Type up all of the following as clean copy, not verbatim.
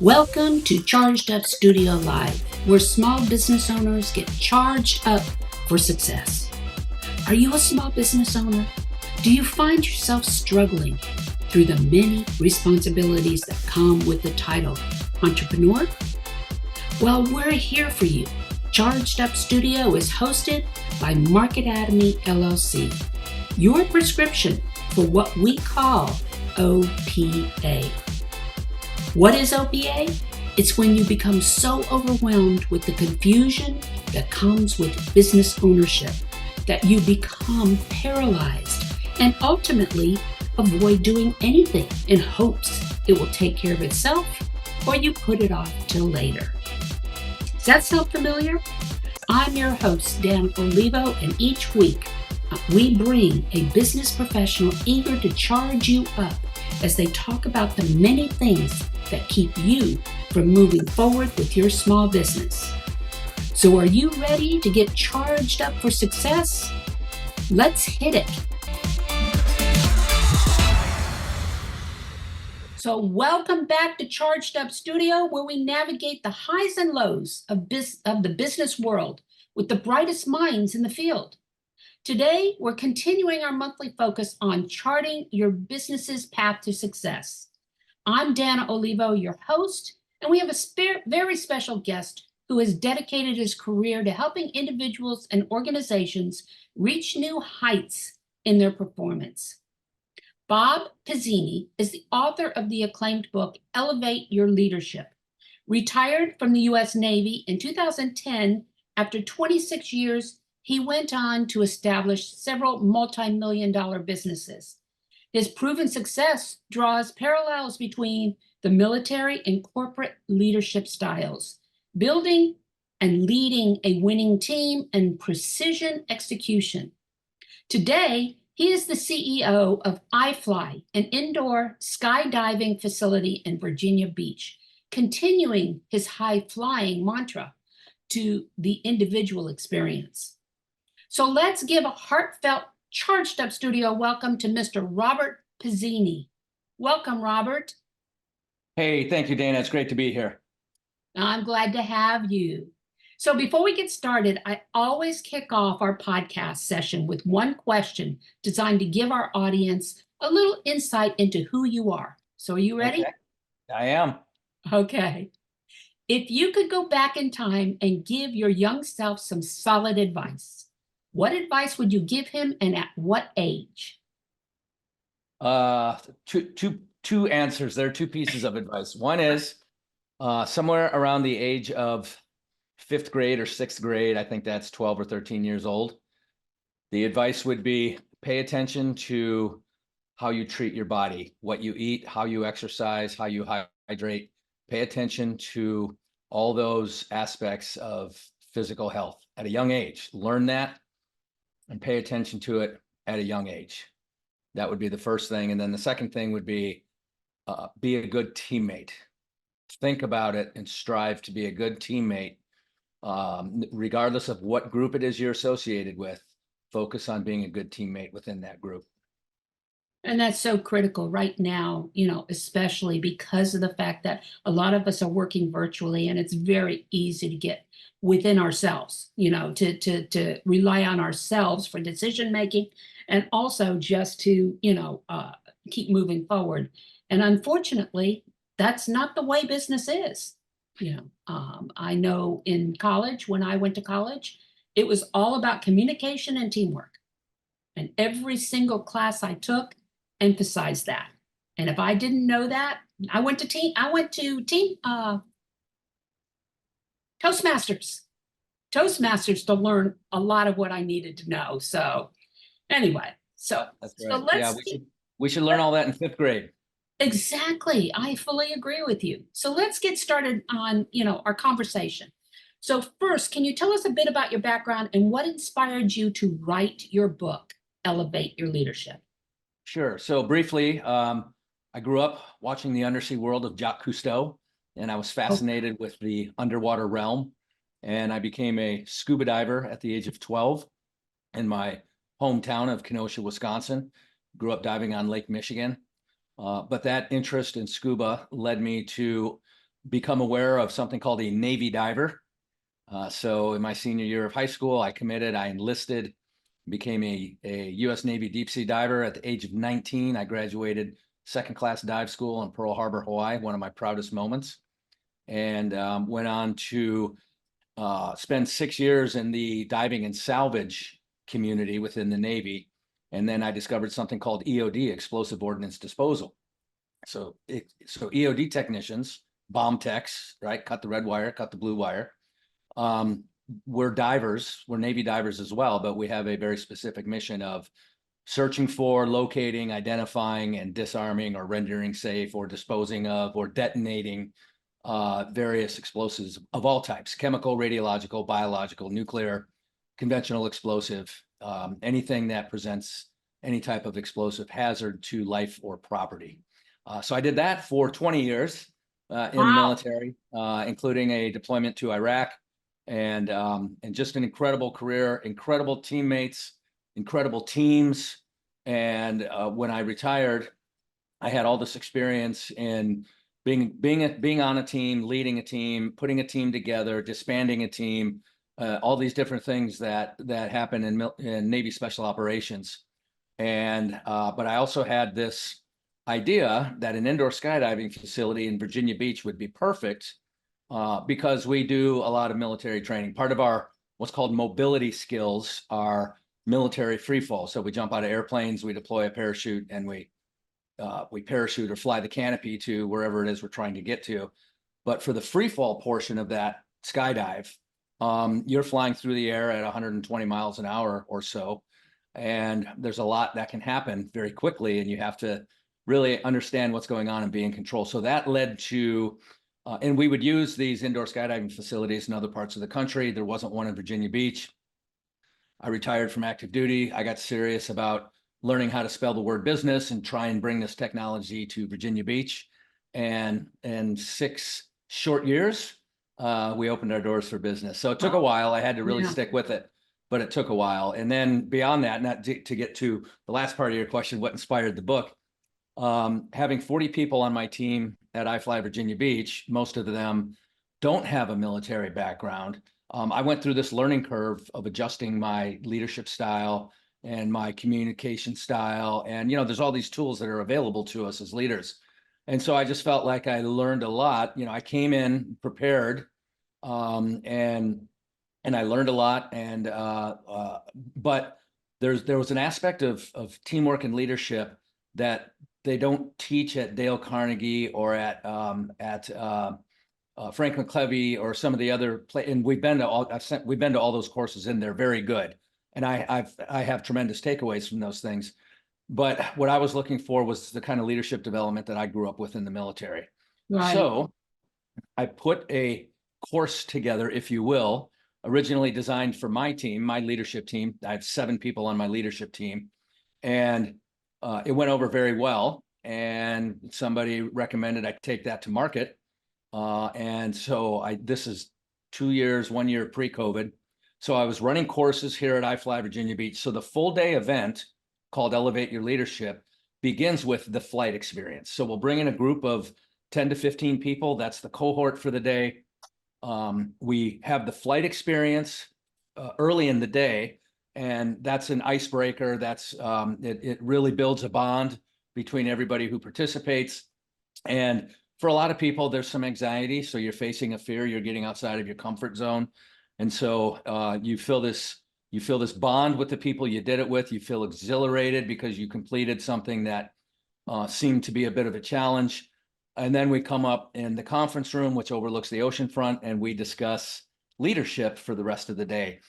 Welcome to Charged Up Studio Live, where small business owners get charged up for success. Are you a small business owner? Do you find yourself struggling through the many responsibilities that come with the title entrepreneur? Well, we're here for you. Charged Up Studio is hosted by Market Atomy LLC, your prescription for what we call OPA. What is OPA? It's when you become so overwhelmed with the confusion that comes with business ownership that you become paralyzed and ultimately avoid doing anything in hopes it will take care of itself, or you put it off till later. Does that sound familiar? I'm your host, Dan Olivo, and each week we bring a business professional eager to charge you up as they talk about the many things that keep you from moving forward with your small business. So are you ready to get charged up for success? Let's hit it. So welcome back to Charged Up Studio, where we navigate the highs and lows of the business world with the brightest minds in the field. Today, we're continuing our monthly focus on charting your business's path to success. I'm Dana Olivo, your host, and we have a very special guest who has dedicated his career to helping individuals and organizations reach new heights in their performance. Bob Pizzini is the author of the acclaimed book, Elevate Your Leadership. Retired from the U.S. Navy in 2010, after 26 years, he went on to establish several multi-million-dollar businesses. His proven success draws parallels between the military and corporate leadership styles, building and leading a winning team and precision execution. Today, he is the CEO of iFly, an indoor skydiving facility in Virginia Beach, continuing his high-flying mantra to the individual experience. So let's give a heartfelt, charged up studio welcome to Mr. Robert Pizzini. Welcome, Robert. Hey, thank you, Dana. It's great to be here. I'm glad to have you. So before we get started, I always kick off our podcast session with one question designed to give our audience a little insight into who you are. So are you ready? Okay. I am. Okay. If you could go back in time and give your young self some solid advice, what advice would you give him, and at what age? Two answers. There are two pieces of advice. One is somewhere around the age of 5th grade or 6th grade. I think that's 12 or 13 years old. The advice would be pay attention to how you treat your body, what you eat, how you exercise, how you hydrate. Pay attention to all those aspects of physical health at a young age. Learn that and pay attention to it at a young age. That would be the first thing. And then the second thing would be a good teammate. Think about it and strive to be a good teammate, regardless of what group it is you're associated with. Focus on being a good teammate within that group. And that's so critical right now, especially because of the fact that a lot of us are working virtually, and it's very easy to get within ourselves, to rely on ourselves for decision making, and also just to, keep moving forward. And unfortunately, that's not the way business is. I know in college, when I went to college, it was all about communication and teamwork. And every single class I took emphasized that. And if I didn't know that, I went to Toastmasters to learn a lot of what I needed to know. So anyway, That's right. let's we should learn all that in 5th grade. Exactly. I fully agree with you. So let's get started on, our conversation. So first, can you tell us a bit about your background and what inspired you to write your book, Elevate Your Leadership? Sure. So briefly, I grew up watching the undersea world of Jacques Cousteau, and I was fascinated with the underwater realm. And I became a scuba diver at the age of 12 in my hometown of Kenosha, Wisconsin. Grew up diving on Lake Michigan. But that interest in scuba led me to become aware of something called a Navy diver. So in my senior year of high school, I committed, I enlisted, became a U.S. Navy deep sea diver. At the age of 19, I graduated second class dive school in Pearl Harbor, Hawaii, one of my proudest moments, and went on to spend 6 years in the diving and salvage community within the Navy. And then I discovered something called EOD, explosive ordnance disposal. So EOD technicians, bomb techs, right? Cut the red wire, cut the blue wire. We're divers, we're Navy divers as well, but we have a very specific mission of searching for, locating, identifying, and disarming or rendering safe or disposing of or detonating various explosives of all types: chemical, radiological, biological, nuclear, conventional explosive, anything that presents any type of explosive hazard to life or property. So I did that for 20 years in the military, including a deployment to Iraq, and just an incredible career, incredible teammates, incredible teams. And when I retired, I had all this experience in being on a team, leading a team, putting a team together, disbanding a team, all these different things that happen in Navy special operations. And but I also had this idea that an indoor skydiving facility in Virginia Beach would be perfect because we do a lot of military training. Part of our what's called mobility skills are military free fall. So we jump out of airplanes, we deploy a parachute, and we parachute or fly the canopy to wherever it is we're trying to get to. But for the free fall portion of that skydive, you're flying through the air at 120 miles an hour or so. And there's a lot that can happen very quickly, and you have to really understand what's going on and be in control. So that led to, and we would use these indoor skydiving facilities in other parts of the country. There wasn't one in Virginia Beach. I retired from active duty. I got serious about learning how to spell the word business and try and bring this technology to Virginia Beach. And in 6 short years, we opened our doors for business. So it took a while. I had to really stick with it, but it took a while. And then beyond that, not to get to the last part of your question, what inspired the book, having 40 people on my team at iFly Virginia Beach, most of them don't have a military background. I went through this learning curve of adjusting my leadership style and my communication style. And, there's all these tools that are available to us as leaders. And so I just felt like I learned a lot. I came in prepared, and I learned a lot. And but there was an aspect of teamwork and leadership that they don't teach at Dale Carnegie or at Frank McClevey or some of the other and we've been to all those courses, and they're very good. And I have tremendous takeaways from those things. But what I was looking for was the kind of leadership development that I grew up with in the military. Right. So I put a course together, if you will, originally designed for my team, my leadership team. I have 7 people on my leadership team, and it went over very well. And somebody recommended I take that to market. And so this is 2 years, 1 year pre-COVID. So I was running courses here at iFly Virginia Beach. So the full day event called Elevate Your Leadership begins with the flight experience. So we'll bring in a group of 10 to 15 people. That's the cohort for the day. We have the flight experience early in the day, and that's an icebreaker. It really builds a bond between everybody who participates. And for a lot of people, there's some anxiety. So you're facing a fear, you're getting outside of your comfort zone. And so you feel this bond with the people you did it with. You feel exhilarated because you completed something that seemed to be a bit of a challenge. And then we come up in the conference room, which overlooks the ocean front, and we discuss leadership for the rest of the day.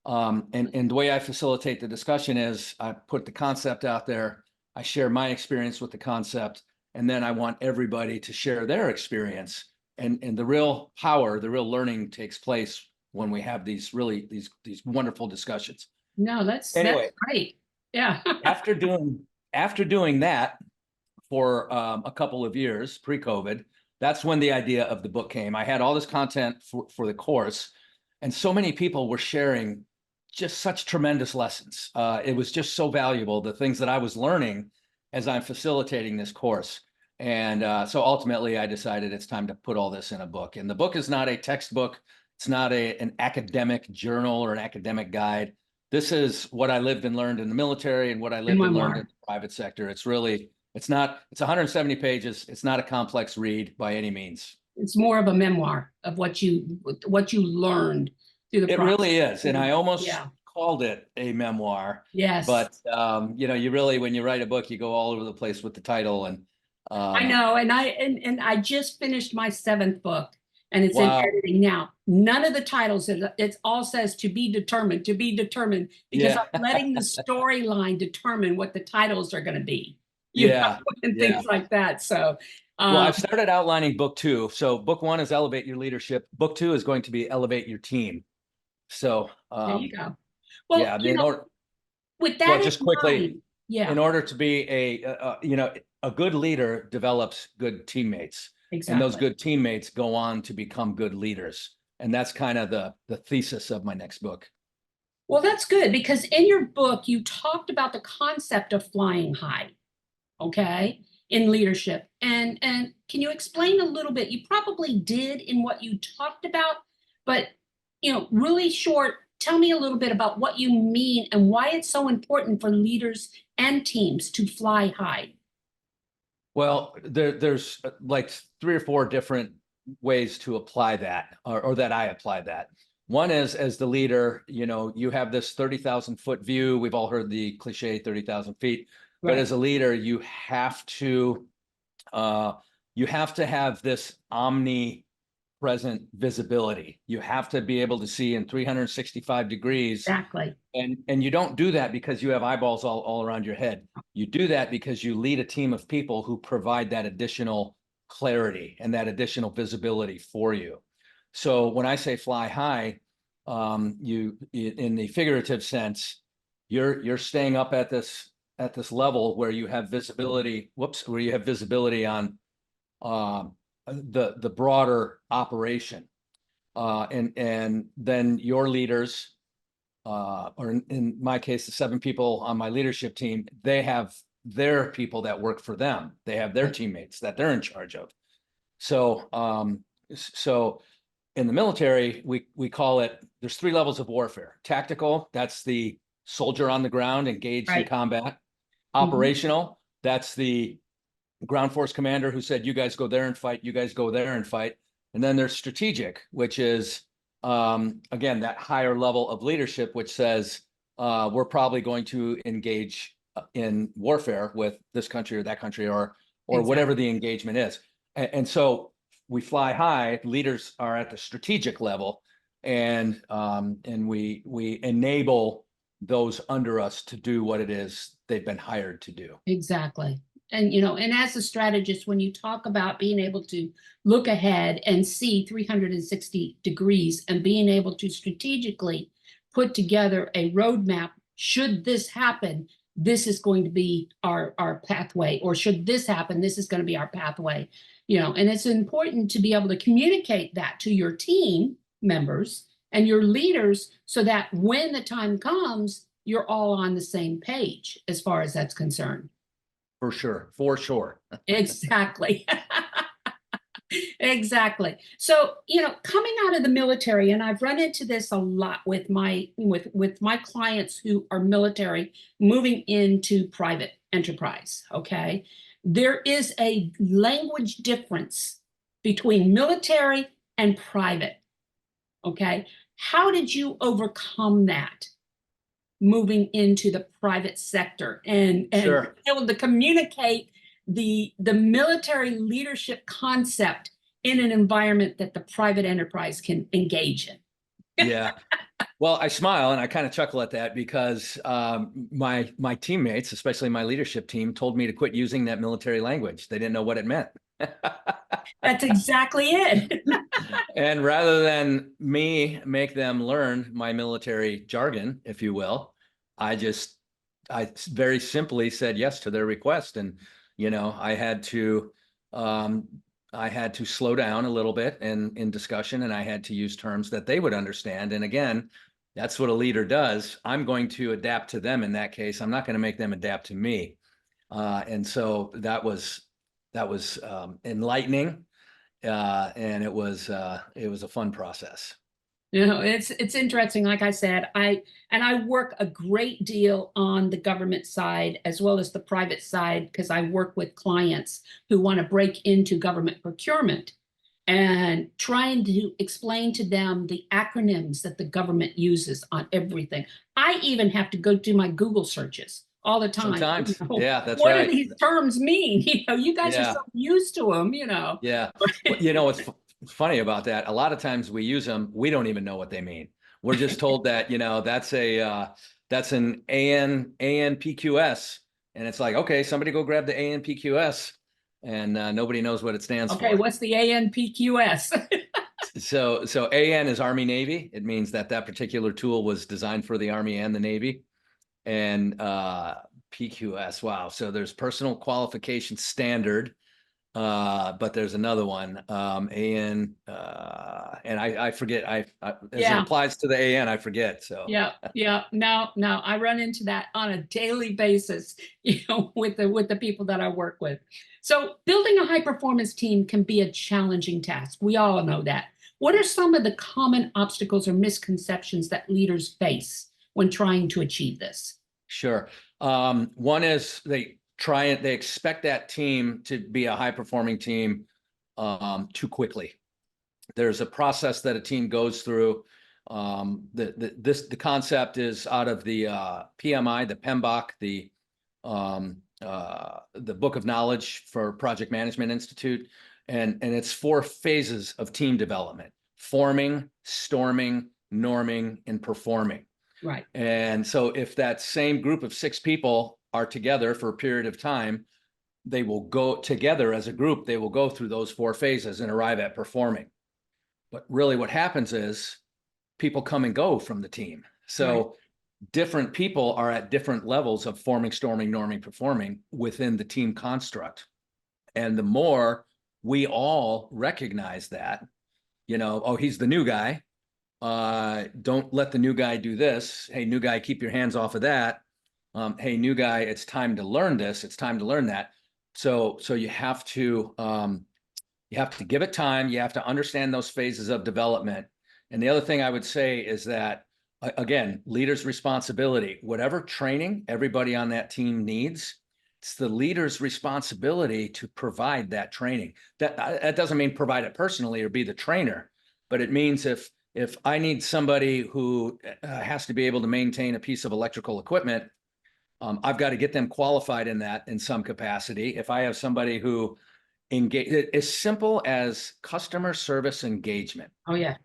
And the way I facilitate the discussion is I put the concept out there. I share my experience with the concept, and then I want everybody to share their experience. And the real power, the real learning takes place when we have these wonderful discussions. No, that's great. Yeah. after doing that for a couple of years pre-COVID, that's when the idea of the book came. I had all this content for the course, and so many people were sharing just such tremendous lessons. It was just so valuable, the things that I was learning as I'm facilitating this course. And so ultimately, I decided it's time to put all this in a book. And the book is not a textbook. It's not an academic journal or an academic guide. This is what I lived and learned in the military and what I lived and learned in the private sector. It's 170 pages. It's not a complex read by any means. It's more of a memoir of what you learned through the It process. really is. And I almost Yeah. called it a memoir. Yes. But, you really, when you write a book, you go all over the place with the title. And I know. And I just finished my 7th book, and it's in wow. editing now. None of the titles, it all says to be determined, because Yeah. I'm letting the storyline determine what the titles are going to be. Yeah. And things like that. So, well, I've started outlining book 2. So book 1 is elevate your leadership. Book 2 is going to be elevate your team. So there you go. Well, yeah, with that well, just quickly, mind, yeah, in order to be a good leader develops good teammates. exactly. And those good teammates go on to become good leaders. And that's kind of the thesis of my next book. Well, that's good, because in your book, you talked about the concept of flying high, okay, in leadership. And can you explain a little bit? You probably did in what you talked about, but really short, tell me a little bit about what you mean and why it's so important for leaders and teams to fly high. Well, there's like 3 or 4 different ways to apply that, or that I apply that. One is, as the leader, you have this 30,000-foot view. We've all heard the cliche 30,000 feet, but Right. as a leader, you have to have this omnipresent visibility. You have to be able to see in 365 degrees. Exactly. And you don't do that because you have eyeballs all around your head. You do that because you lead a team of people who provide that additional clarity and that additional visibility for you. So when I say fly high, you, in the figurative sense, you're staying up at this level where you have visibility. Where you have visibility on the broader operation, and then your leaders, or in my case, the 7 people on my leadership team, they have their people that work for them. They have their teammates that they're in charge of. So, so in the military, we call it, there's 3 levels of warfare. Tactical, that's the soldier on the ground engaged in combat. Operational, that's the ground force commander who said, you guys go there and fight, you guys go there and fight. And then there's strategic, which is, again, that higher level of leadership, which says, we're probably going to engage in warfare with this country or that country, or whatever the engagement is. And so we fly high, leaders are at the strategic level, and we enable those under us to do what it is they've been hired to do. Exactly. And and as a strategist, when you talk about being able to look ahead and see 360 degrees and being able to strategically put together a roadmap, should this happen, this is going to be our pathway, or should this happen, this is going to be our pathway. And it's important to be able to communicate that to your team members and your leaders, so that when the time comes, you're all on the same page as far as that's concerned. For sure. Exactly. Exactly. So, coming out of the military, and I've run into this a lot with my clients who are military moving into private enterprise, okay? There is a language difference between military and private, okay? How did you overcome that, moving into the private sector and Sure. able to communicate the military leadership concept in an environment that the private enterprise can engage in? Yeah. Well, I smile and I kind of chuckle at that, because my teammates, especially my leadership team, told me to quit using that military language. They didn't know what it meant. That's exactly it. And rather than me make them learn my military jargon, if you will, I very simply said yes to their request. And, I had to slow down a little bit in discussion, and I had to use terms that they would understand. And again, that's what a leader does. I'm going to adapt to them in that case. I'm not going to make them adapt to me. And so that was enlightening, and it was a fun process. It's interesting. Like I said, I work a great deal on the government side as well as the private side because I work with clients who want to break into government procurement and trying to explain to them the acronyms that the government uses on everything. I even have to go do my Google searches all the time. Sometimes, yeah, that's What do right. these terms mean? You guys are Yeah. so used to them, Yeah. Well, what's funny about that? A lot of times we use them, we don't even know what they mean. We're just told that, that's an ANPQS. And it's like, okay, somebody go grab the ANPQS, and nobody knows what it stands Okay, for. what's the ANPQS? So AN is Army Navy. It means that particular tool was designed for the Army and the Navy. And PQS, wow. So there's personal qualification standard. But there's another one, AN, and I forget. As it applies to the AN, I forget. So yeah. No, I run into that on a daily basis, with the people that I work with. So building a high performance team can be a challenging task. We all know that. What are some of the common obstacles or misconceptions that leaders face when trying to achieve this? Sure. One is they expect that team to be a high performing team too quickly. There's a process that a team goes through. The concept is out of the PMI, the PMBOK, the Book of Knowledge for Project Management Institute, and it's 4 phases of team development: forming, storming, norming, and performing. Right. And so if that same group of 6 people are together for a period of time, they will go together as a group, they will go through those 4 phases and arrive at performing. But really what happens is people come and go from the team. So different people are at different levels of forming, storming, norming, performing within the team construct. And the more we all recognize that, oh, he's the new guy. Don't let the new guy do this. Hey, new guy, keep your hands off of that. Hey, new guy, it's time to learn this. It's time to learn that. So you have to give it time. You have to understand those phases of development. And the other thing I would say is that, again, leader's responsibility, whatever training everybody on that team needs, it's the leader's responsibility to provide that training. That doesn't mean provide it personally or be the trainer, but it means if I need somebody who has to be able to maintain a piece of electrical equipment, I've got to get them qualified in that in some capacity. If I have somebody who as simple as customer service engagement. Oh, yeah.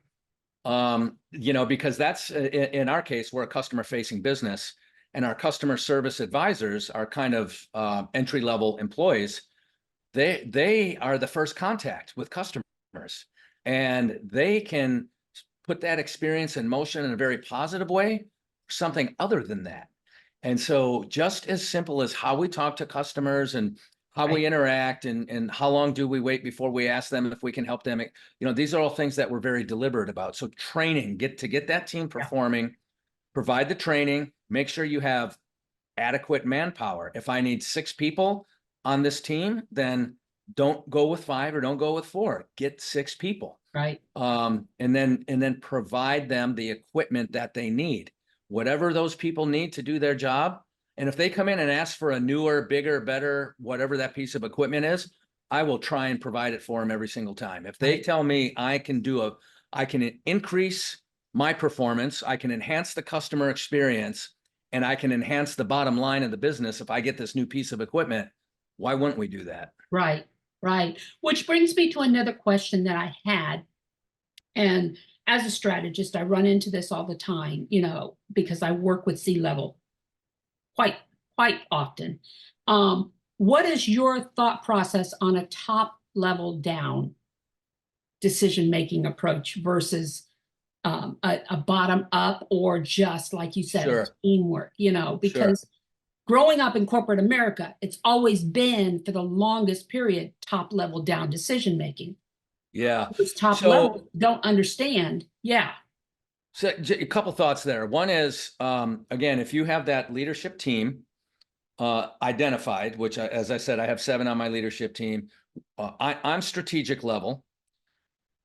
Because that's in our case, we're a customer facing business, and our customer service advisors are kind of entry-level employees. They are the first contact with customers, and they can put that experience in motion in a very positive way, something other than that. And so just as simple as how we talk to customers and how we interact and how long do we wait before we ask them if we can help them, these are all things that we're very deliberate about. So training, get that team performing, provide the training, make sure you have adequate manpower. If I need 6 people on this team, then don't go with 5 or don't go with 4. Get 6 people. Right. And then provide them the equipment that they need, whatever those people need to do their job. And if they come in and ask for a newer, bigger, better, whatever that piece of equipment is, I will try and provide it for them every single time. If they tell me I can increase my performance, I can enhance the customer experience, and I can enhance the bottom line of the business if I get this new piece of equipment, why wouldn't we do that? Right. Which brings me to another question that I had. And as a strategist, I run into this all the time, because I work with C-level quite often. What is your thought process on a top level down decision-making approach versus a bottom up, or just like you said, teamwork, because growing up in corporate America, it's always been, for the longest period, top level down decision making. Yeah. Those top level don't understand. Yeah. So a couple thoughts there. One is, again, if you have that leadership team identified, which, as I said, I have 7 on my leadership team, I'm strategic level.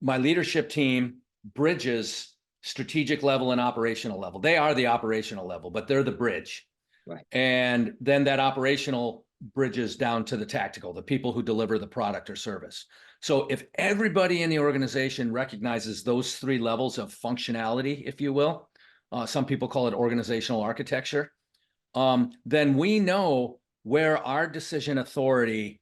My leadership team bridges strategic level and operational level. They are the operational level, but they're the bridge. Right. And then that operational bridges down to the tactical, the people who deliver the product or service. So if everybody in the organization recognizes those three levels of functionality, if you will, some people call it organizational architecture, then we know where our decision authority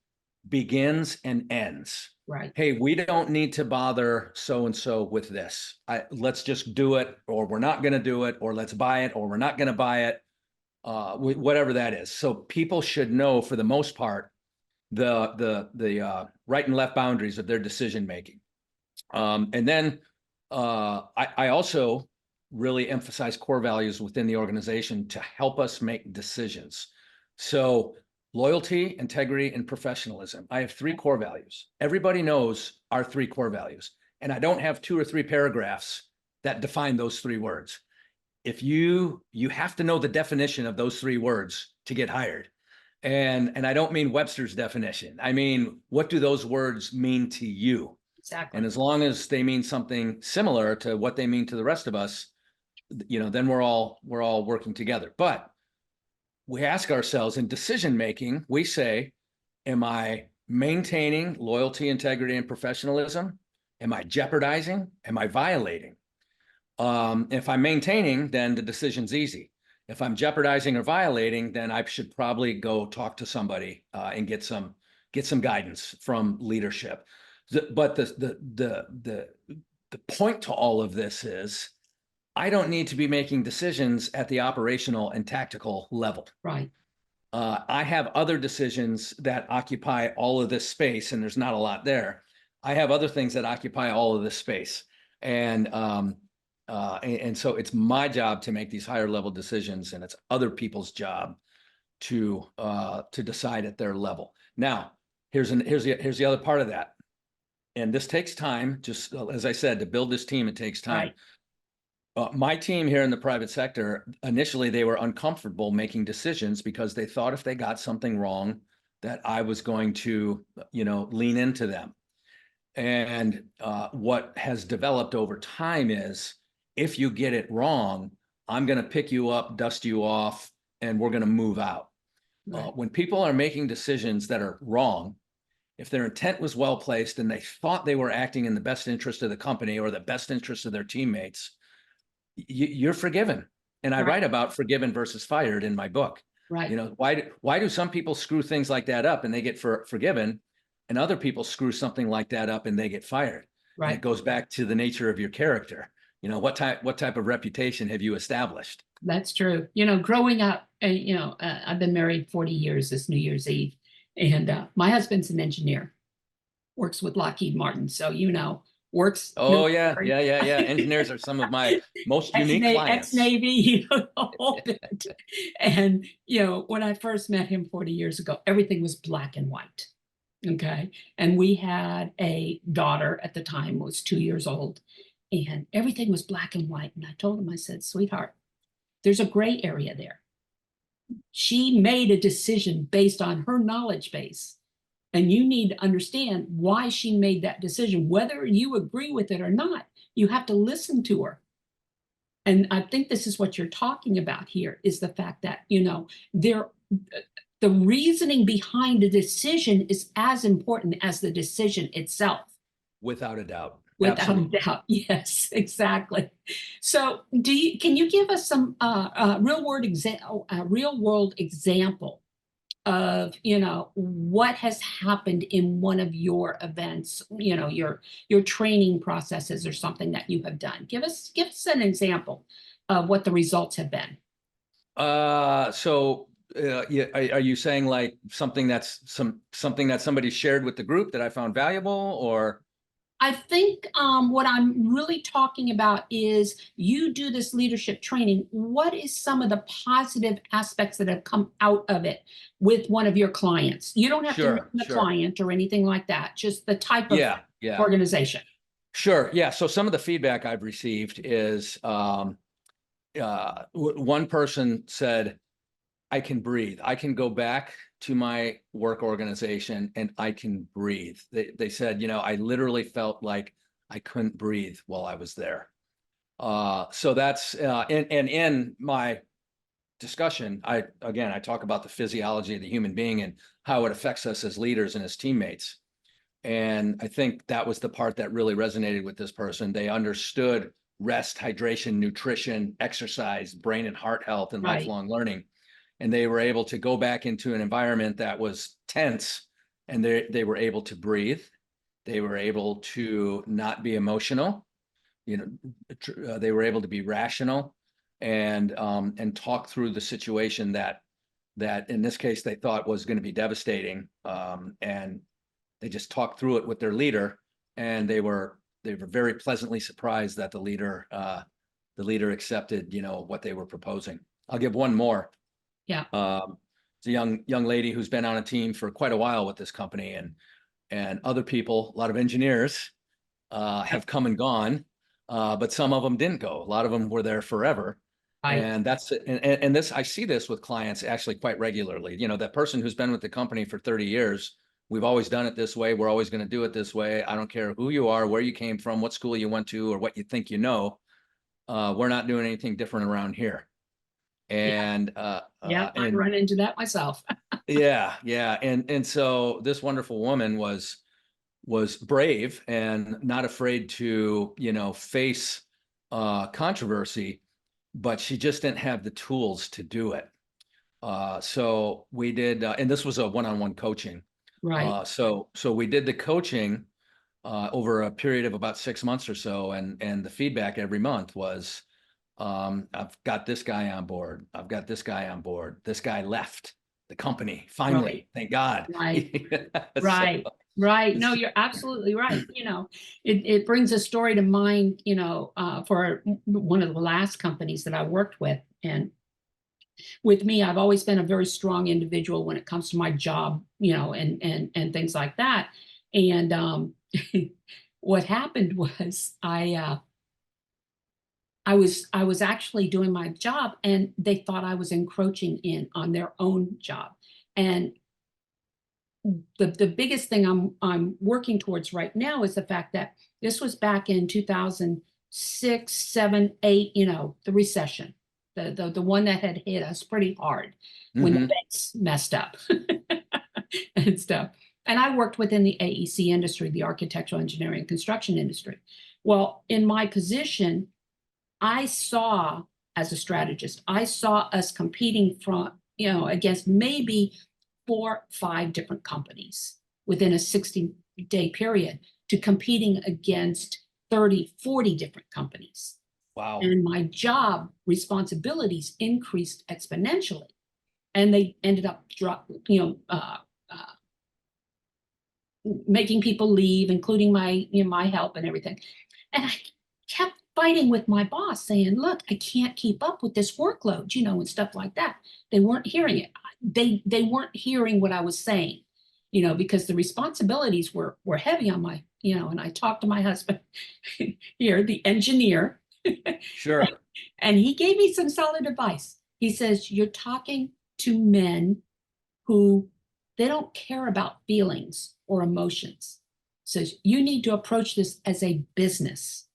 begins and ends. Right. Hey, we don't need to bother so-and-so with this. Let's just do it, or we're not going to do it, or let's buy it, or we're not going to buy it, whatever that is. So people should know, for the most part, the right and left boundaries of their decision making. And then I also really emphasize core values within the organization to help us make decisions. So loyalty, integrity, and professionalism. I have three core values. Everybody knows our three core values. And I don't have 2 or 3 paragraphs that define those 3 words. If you have to know the definition of those 3 words to get hired. And I don't mean Webster's definition. I mean, what do those words mean to you? Exactly. And as long as they mean something similar to what they mean to the rest of us, then we're all working together. But we ask ourselves in decision making, we say, am I maintaining loyalty, integrity, and professionalism? Am I jeopardizing? Am I violating? If I'm maintaining, then the decision's easy. If I'm jeopardizing or violating, then I should probably go talk to somebody and get some guidance from leadership. But the point to all of this is, I don't need to be making decisions at the operational and tactical level. Right. I have other decisions that occupy all of this space, and there's not a lot there. I have other things that occupy all of this space, and so it's my job to make these higher level decisions, and it's other people's job to decide at their level. Now, here's the other part of that, and this takes time. Just as I said, to build this team, it takes time. Right. My team here in the private sector, initially, they were uncomfortable making decisions because they thought if they got something wrong, that I was going to, lean into them. And what has developed over time is, if you get it wrong, I'm going to pick you up, dust you off, and we're going to move out. Right. When people are making decisions that are wrong, if their intent was well placed and they thought they were acting in the best interest of the company or the best interest of their teammates, you're forgiven. And I Right. write about forgiven versus fired in my book. Right. Why do some people screw things like that up and they get forgiven, and other people screw something like that up and they get fired? Right. And it goes back to the nature of your character. What type of reputation have you established? That's true. Growing up, I've been married 40 years this New Year's Eve, and my husband's an engineer, works with Lockheed Martin. So, works. Oh, yeah. Engineers are some of my most unique clients. Ex-Navy, the whole bit. And, when I first met him 40 years ago, everything was black and white. Okay. And we had a daughter at the time, was 2 years old, and everything was black and white. And I told him, I said, sweetheart, there's a gray area there. She made a decision based on her knowledge base. And you need to understand why she made that decision, whether you agree with it or not. You have to listen to her. And I think this is what you're talking about here, is the fact that, the reasoning behind the decision is as important as the decision itself. Without a doubt. Without Absolutely. a doubt. Yes, exactly. So can you give us some real world example of, what has happened in one of your events, your training processes or something that you have done? Give us an example of what the results have been. Yeah, are you saying like something that somebody shared with the group that I found valuable, or? I think what I'm really talking about is, you do this leadership training. What is some of the positive aspects that have come out of it with one of your clients? You don't have to name the client or anything like that, just the type of organization. Sure. Yeah. So some of the feedback I've received is one person said, I can breathe. I can go back to my work organization and I can breathe. They said, I literally felt like I couldn't breathe while I was there. So that's and in my discussion, I talk about the physiology of the human being and how it affects us as leaders and as teammates. And I think that was the part that really resonated with this person. They understood rest, hydration, nutrition, exercise, brain and heart health, and Right. lifelong learning. And they were able to go back into an environment that was tense, and they were able to breathe. They were able to not be emotional. They were able to be rational and talk through the situation that in this case they thought was going to be devastating. And they just talked through it with their leader, and they were very pleasantly surprised that the leader accepted, what they were proposing. I'll give one more. Yeah. It's a young lady who's been on a team for quite a while with this company, and other people, a lot of engineers, have come and gone, but some of them didn't go. A lot of them were there forever. Right. And that's and this, I see this with clients actually quite regularly. That person who's been with the company for 30 years, we've always done it this way. We're always going to do it this way. I don't care who you are, where you came from, what school you went to, or what you think we're not doing anything different around here. And yeah, I run into that myself. yeah. And so this wonderful woman was brave and not afraid to, face controversy, but she just didn't have the tools to do it. So we did, and this was a one-on-one coaching. Right. So we did the coaching over a period of about 6 months or so, and the feedback every month was, I've got this guy on board. I've got this guy on board. This guy left the company finally. Right. Thank God. Right. Right. Right. No, you're absolutely right. It brings a story to mind, for one of the last companies that I worked with. And with me, I've always been a very strong individual when it comes to my job, and things like that. And what happened was I was actually doing my job, and they thought I was encroaching in on their own job. And the biggest thing I'm working towards right now is the fact that this was back in 2006, 7, 8, the recession, the one that had hit us pretty hard when the banks messed up and stuff. And I worked within the AEC industry, the architectural engineering and construction industry. Well, in my position, I saw, as a strategist, I saw us competing against maybe 4, 5 different companies within a 60-day period, to competing against 30, 40 different companies. Wow. And my job responsibilities increased exponentially, and they ended up making people leave, including my help and everything. And I kept fighting with my boss, saying, look, I can't keep up with this workload, and stuff like that. They weren't hearing it. They weren't hearing what I was saying, because the responsibilities were heavy on my, and I talked to my husband here, the engineer. Sure. And he gave me some solid advice. He says, you're talking to men who, they don't care about feelings or emotions. Says you need to approach this as a business.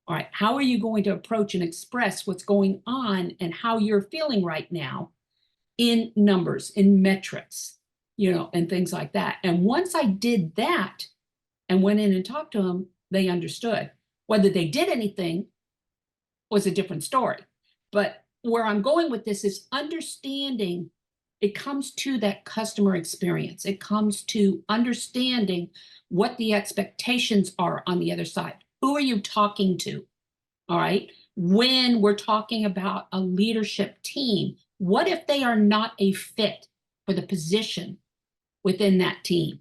All right, how are you going to approach and express what's going on and how you're feeling right now in numbers, in metrics, and things like that. And once I did that and went in and talked to them, they understood. Whether they did anything was a different story. But where I'm going with this is understanding. It comes to that customer experience. It comes to understanding what the expectations are on the other side. Who are you talking to? All right. When we're talking about a leadership team, what if they are not a fit for the position within that team?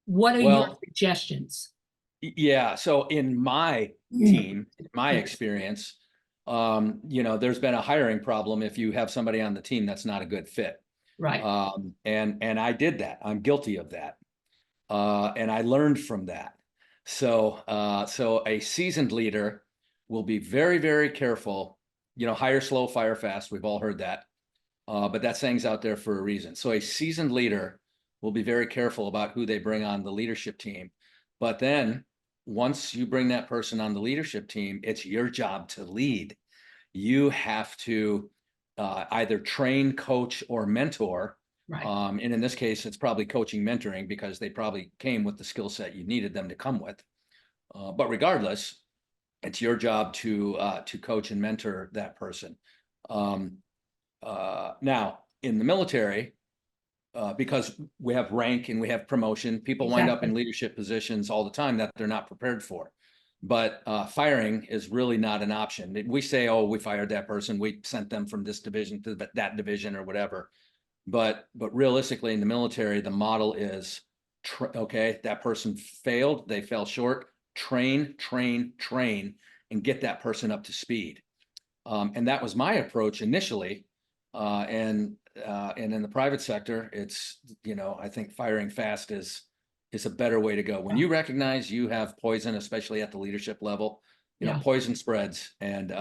What are your suggestions? Yeah. So in my team, my experience, there's been a hiring problem if you have somebody on the team that's not a good fit. Right. And I did that. I'm guilty of that. And I learned from that. So a seasoned leader will be very, very careful, hire slow, fire fast. We've all heard that. but that saying's out there for a reason. So a seasoned leader will be very careful about who they bring on the leadership team. But then once you bring that person on the leadership team, it's your job to lead. You have to either train, coach, or mentor. Right. And in this case, it's probably coaching, mentoring, because they probably came with the skill set you needed them to come with. But regardless, it's your job to coach and mentor that person. Now, in the military, because we have rank and we have promotion, people wind up in leadership positions all the time that they're not prepared for. But firing is really not an option. We say, oh, we fired that person, we sent them from this division to that division or whatever. But realistically, in the military, the model is, okay, that person failed, they fell short, train, train, train, and get that person up to speed. And that was my approach initially. And in the private sector, it's, I think firing fast is a better way to go. When you recognize you have poison, especially at the leadership level, poison spreads, and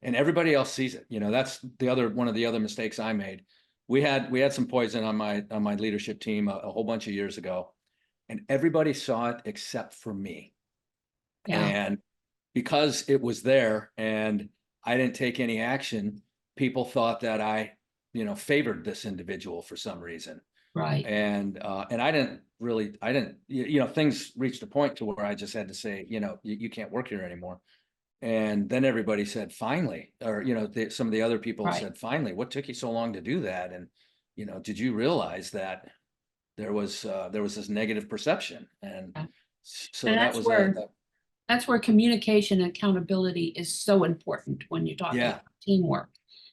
everybody else sees it. That's one of the other mistakes I made. We had some poison on my leadership team a whole bunch of years ago, and everybody saw it except for me. And because it was there and I didn't take any action, people thought that I, favored this individual for some reason. Right. And I didn't, things reached a point to where I just had to say, you can't work here anymore. And then everybody said, finally, or, some of the other people said, finally, what took you so long to do that? And, did you realize that there was this negative perception? And so and that was that's where communication and accountability is so important when you're talking about teamwork,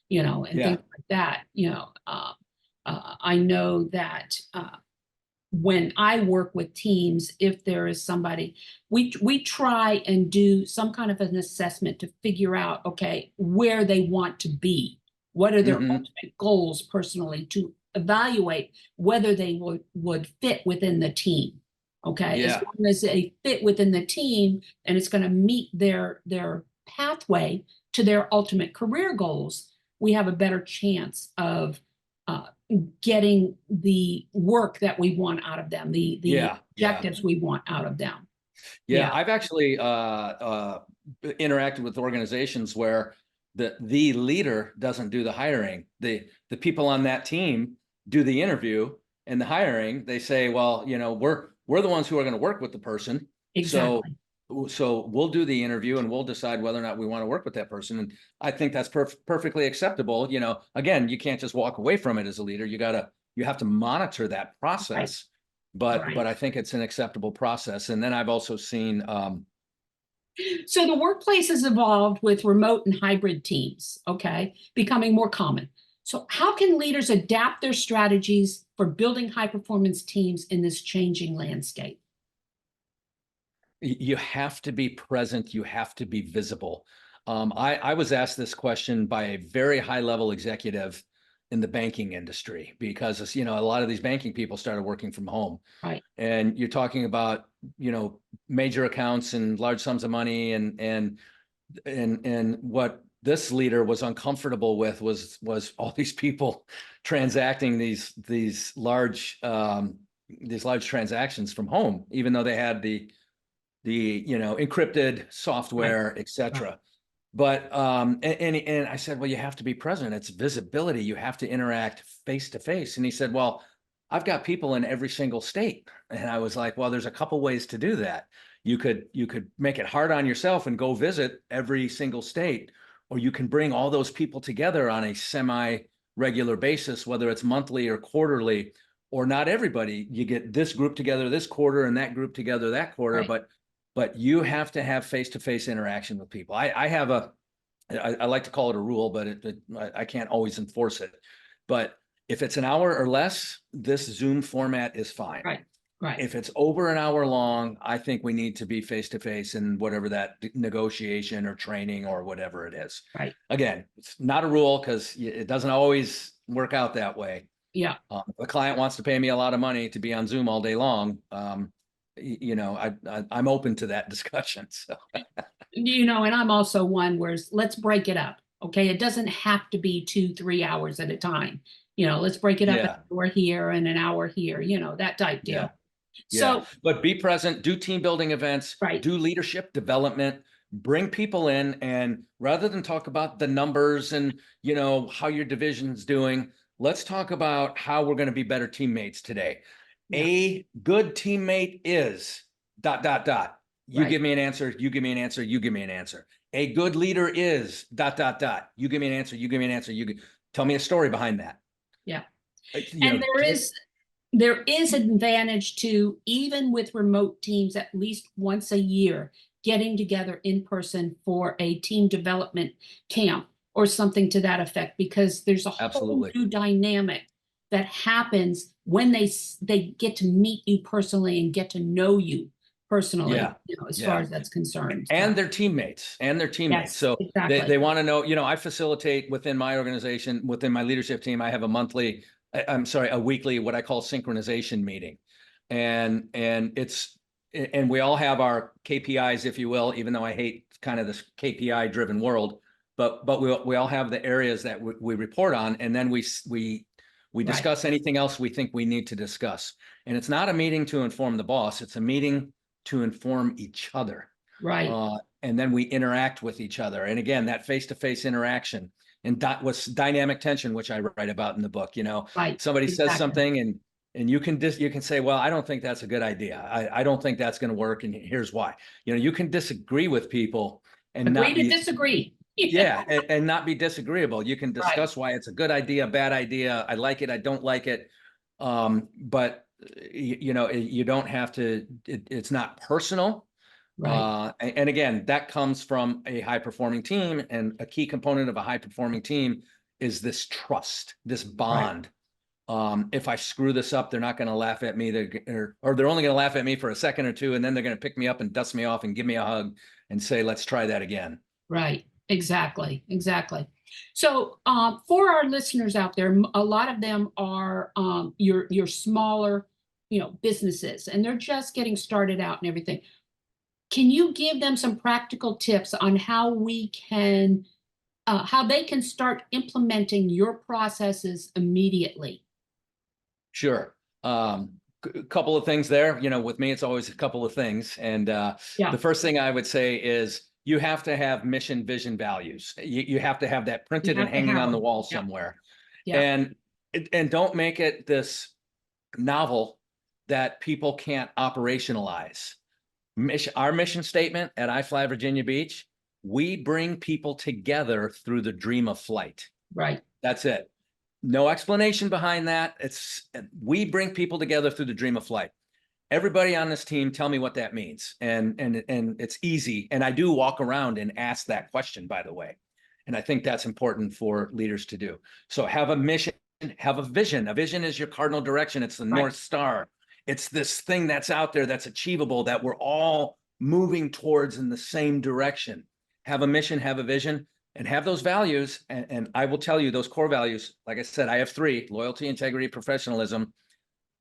and things like that. I know that when I work with teams, if there is somebody, we try and do some kind of an assessment to figure out, okay, where they want to be. What are their ultimate goals personally, to evaluate whether they would fit within the team. Okay, as long as they fit within the team and it's going to meet their pathway to their ultimate career goals, we have a better chance of getting the work that we want out of them, the objectives we want out of them. I've actually interacted with organizations where the leader doesn't do the hiring. The people on that team do the interview and the hiring. They say, well, we're the ones who are going to work with the person. Exactly. So we'll do the interview and we'll decide whether or not we want to work with that person. And I think that's perfectly acceptable. Again, you can't just walk away from it as a leader. You have to monitor that process. But I think it's an acceptable process. And then I've also seen so the workplace has evolved with remote and hybrid teams, becoming more common. So how can leaders adapt their strategies for building high-performance teams in this changing landscape? You have to be present. You have to be visible. I was asked this question by a very high-level executive in the banking industry, because, a lot of these banking people started working from home. Right. And you're talking about, major accounts and large sums of money, and what this leader was uncomfortable with was all these people transacting these large transactions from home, even though they had the encrypted software, etc. Right. But and I said, well, you have to be present. It's visibility. You have to interact face to face. And he said, well, I've got people in every single state. And I was like, well, there's a couple ways to do that. You could make it hard on yourself and go visit every single state, or you can bring all those people together on a semi-regular basis, whether it's monthly or quarterly, or not everybody. You get this group together this quarter and that group together that quarter, right. But you have to have face-to-face interaction with people. I have I like to call it a rule, but I can't always enforce it. But if it's an hour or less, this Zoom format is fine. Right. Right. If it's over an hour long, I think we need to be face-to-face in whatever that negotiation or training or whatever it is. Right. Again, it's not a rule, because it doesn't always work out that way. Yeah. If a client wants to pay me a lot of money to be on Zoom all day long, I'm open to that discussion. So, and I'm also one where let's break it up. Okay, it doesn't have to be 2, 3 hours at a time. Let's break it up an Yeah. hour here and an hour here, that type Yeah. deal. Yeah. So, But be present, do team building events, right, do leadership development, bring people in, and rather than talk about the numbers and, how your division's doing, let's talk about how we're going to be better teammates today. yeah, A good teammate is ... You right, give me an answer, you give me an answer, you give me an answer. A good leader is ... You give me an answer, you give me an answer, tell me a story behind that. yeah. You And know, get there is advantage to, even with remote teams, at least once a year, getting together in person for a team development camp or something to that effect, because there's a whole Absolutely. new dynamic that happens when they get to meet you personally and get to know you personally, Yeah. as far Yeah. as that's concerned. So, And their teammates and their teammates. yes, So exactly. they want to know, I facilitate within my organization, within my leadership team. I have a weekly, what I call synchronization meeting. And we all have our KPIs, if you will, even though I hate kind of this KPI driven world, but we all have the areas that we report on. And then we Right, discuss anything else we think we need to discuss. And it's not a meeting to inform the boss. It's a meeting to inform each other. right, And then we interact with each other. And again, that face-to-face interaction and what's dynamic tension, which I write about in the book. right, Somebody says exactly. something and you can say, well, I don't think that's a good idea. I don't think that's going to work. And here's why. You can disagree with people and Agree not to be, disagree. yeah, and not be disagreeable. You can Right, discuss why it's a good idea, bad idea. I like it, I don't like it. But you don't have to, it's not personal. right, And again, that comes from a high performing team, and a key component of a high performing team is this trust, this right, bond. If I screw this up, they're not going to laugh at me. Or they're only going to laugh at me for a second or two, and then they're going to pick me up and dust me off and give me a hug and say, let's try that again. right. Exactly, exactly. So, for our listeners out there, a lot of them are your smaller, businesses, and they're just getting started out and everything. Can you give them some practical tips on how they can start implementing your processes immediately? Sure. A couple of things there. With me, it's always a couple of things. And Yeah, the first thing I would say is you have to have mission, vision, values. You have to have that you printed and have to hanging have on the them. wall Yeah, somewhere. yeah, And don't make it this novel that people can't operationalize. Our mission statement at iFly Virginia Beach: we bring people together through the dream of flight. right, That's it. No explanation behind that. We bring people together through the dream of flight. Everybody on this team, tell me what that means. And it's easy. And I do walk around and ask that question, by the way. And I think that's important for leaders to do. So have a mission, have a vision. A vision is your cardinal direction. It's the right, North Star. It's this thing that's out there that's achievable, that we're all moving towards in the same direction. Have a mission, have a vision, and have those values. And I will tell you those core values. Like I said, I have 3: loyalty, integrity, professionalism.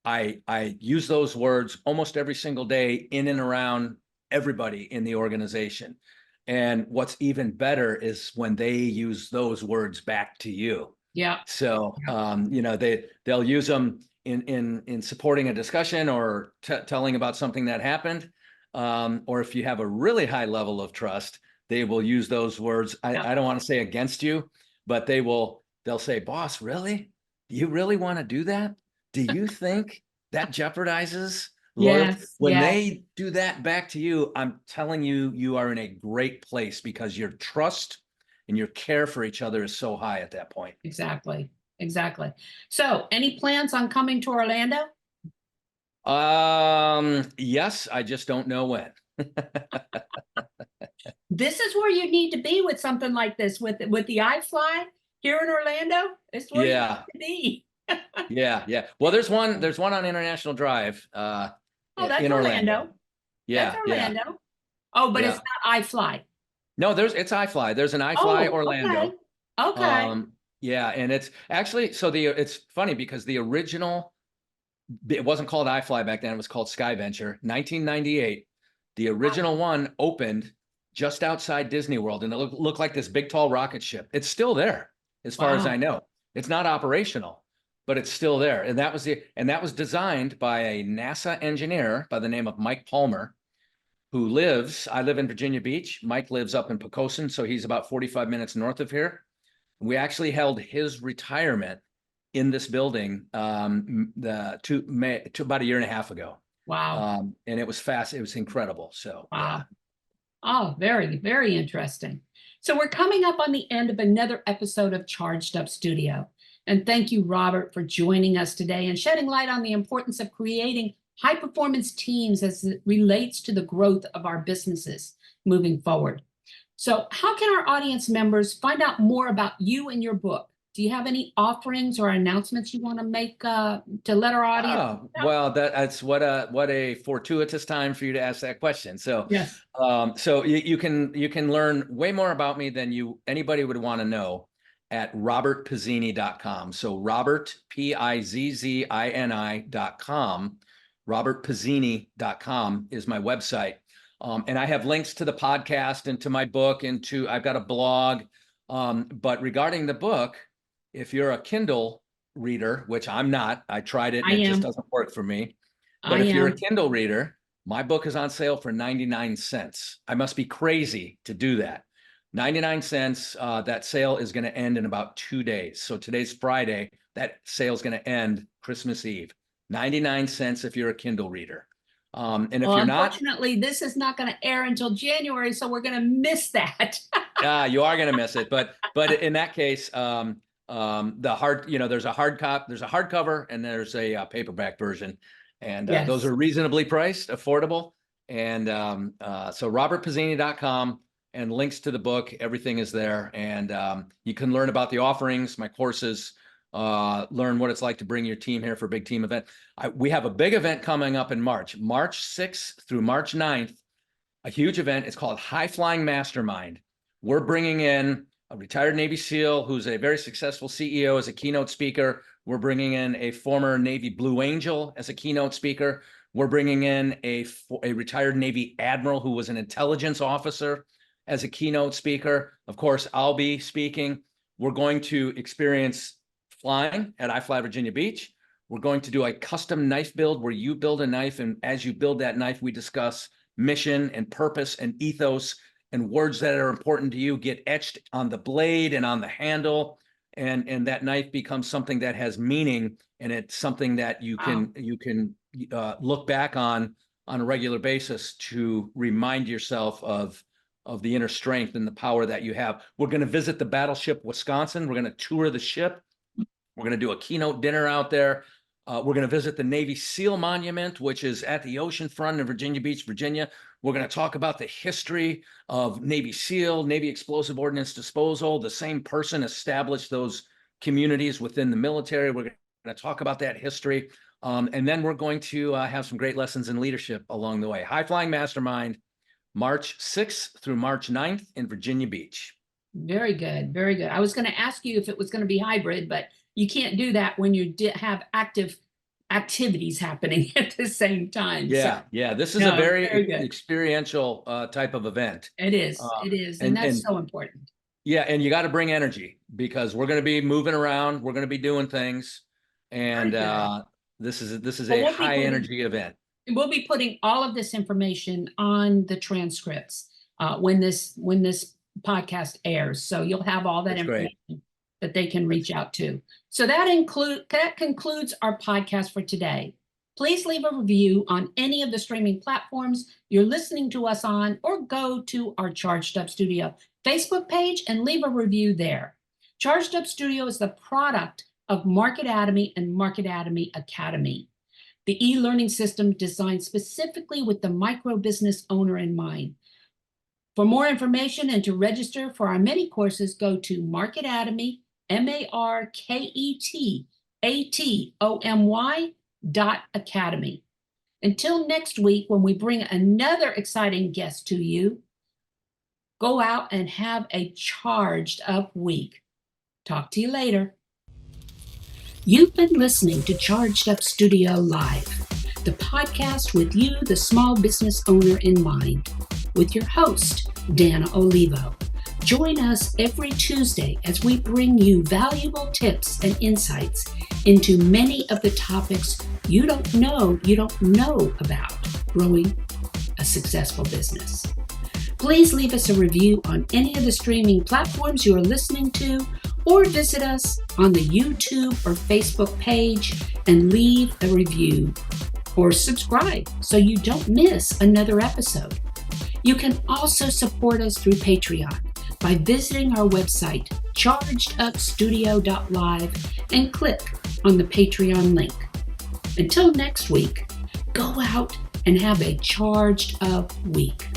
I use those words almost every single day in and around everybody in the organization. And what's even better is when they use those words back to you. yeah, So yeah, they'll use them in supporting a discussion or telling about something that happened. Or if you have a really high level of trust, they will use those words. yeah. I don't want to say against you, but they'll say, boss, really? You really want to do that? Do you think that jeopardizes loyalty? Yes, When yes, they do that back to you, I'm telling you, you are in a great place, because your trust and your care for each other is so high at that point. exactly, exactly. So, any plans on coming to Orlando? Yes, I just don't know when. This is where you need to be with something like this, with the iFly here in Orlando. It's where you Yeah, need to be. yeah. Well, there's one on International Drive, Oh, that's in Orlando. Orlando. That's Yeah. Orlando. Oh, but it's Yeah. not iFly. No, it's iFly. There's an iFly Oh, okay. Orlando. Okay. Yeah, and it's actually, it's funny because the original, it wasn't called iFly back then. It was called Sky Venture. 1998. The original one opened just outside Disney World, and it looked like this big, tall rocket ship. It's still there, as far as Wow. I know. It's not operational, but it's still there. And that was designed by a NASA engineer by the name of Mike Palmer, I live in Virginia Beach. Mike lives up in Poquoson, so he's about 45 minutes north of here. We actually held his retirement in this building to about a year and a half ago. Wow. And it was fast. It was incredible. So, Wow. yeah. Oh, very, very interesting. So we're coming up on the end of another episode of Charged Up Studio. And thank you, Robert, for joining us today and shedding light on the importance of creating high-performance teams as it relates to the growth of our businesses moving forward. So how can our audience members find out more about you and your book? Do you have any offerings or announcements you want to make to let our audience know? Well, that's what a fortuitous time for you to ask that question. So, Yes. so you can learn way more about me than anybody would want to know at robertpizzini.com. So Robert, Pizzini.com. robertpizzini.com is my website. And I have links to the podcast and to my book and I've got a blog. But regarding the book, if you're a Kindle reader, which I'm not, I tried it and it just doesn't work for me. But if you're a Kindle reader, my book is on sale for 99 cents. I must be crazy to do that. 99 cents. That sale is going to end in about 2 days. So today's Friday. That sale is going to end Christmas Eve. 99 cents if you're a Kindle reader. And if you're not, unfortunately, this is not going to air until January, so we're going to miss that. you are going to miss it. But in that case, there's a hardcover and there's a paperback version, and Yes. those are reasonably priced, affordable. And so robertpizzini.com, and links to the book, everything is there. And you can learn about the offerings, my courses, learn what it's like to bring your team here for a big team event. We have a big event coming up in March 6th through March 9th, a huge event. It's called High Flying Mastermind. We're bringing in a retired Navy SEAL who's a very successful CEO as a keynote speaker. We're bringing in a former Navy Blue Angel as a keynote speaker. We're bringing in a retired Navy Admiral who was an intelligence officer as a keynote speaker. Of course, I'll be speaking. We're going to experience flying at iFly Virginia Beach. We're going to do a custom knife build where you build a knife, and as you build that knife, we discuss mission and purpose and ethos, and words that are important to you get etched on the blade and on the handle, and that knife becomes something that has meaning, and it's something that you can look back on a regular basis to remind yourself of the inner strength and the power that you have. We're going to visit the battleship Wisconsin. We're going to tour the ship. We're going to do a keynote dinner out there. We're going to visit the Navy SEAL Monument, which is at the ocean front in Virginia Beach, Virginia. We're going to talk about the history of Navy SEAL, Navy Explosive Ordnance Disposal. The same person established those communities within the military. We're going to talk about that history. And then we're going to have some great lessons in leadership along the way. High Flying Mastermind, March 6th through March 9th in Virginia Beach. Very good. Very good. I was going to ask you if it was going to be hybrid, but you can't do that when you have active activities happening at the same time. Yeah, So, yeah. This is a very experiential type of event. It is. And that's so important. Yeah, and you got to bring energy because we're going to be moving around. We're going to be doing things, and this is a high energy event. We'll be putting all of this information on the transcripts when this podcast airs. So you'll have all that information that they can reach out to. So that concludes our podcast for today. Please leave a review on any of the streaming platforms you're listening to us on, or go to our Charged Up Studio Facebook page and leave a review there. Charged Up Studio is the product of Marketatomy and Marketatomy Academy, the e-learning system designed specifically with the micro business owner in mind. For more information and to register for our many courses, go to Marketatomy, MarketAtomy.academy. Until next week, when we bring another exciting guest to you, go out and have a charged up week. Talk to you later. You've been listening to Charged Up Studio Live, the podcast with you, the small business owner, in mind, with your host, Dana Olivo. Join us every Tuesday as we bring you valuable tips and insights into many of the topics you don't know about growing a successful business. Please leave us a review on any of the streaming platforms you are listening to, or visit us on the YouTube or Facebook page and leave a review or subscribe so you don't miss another episode. You can also support us through Patreon by visiting our website, chargedupstudio.live, and click on the Patreon link. Until next week, go out and have a charged up week.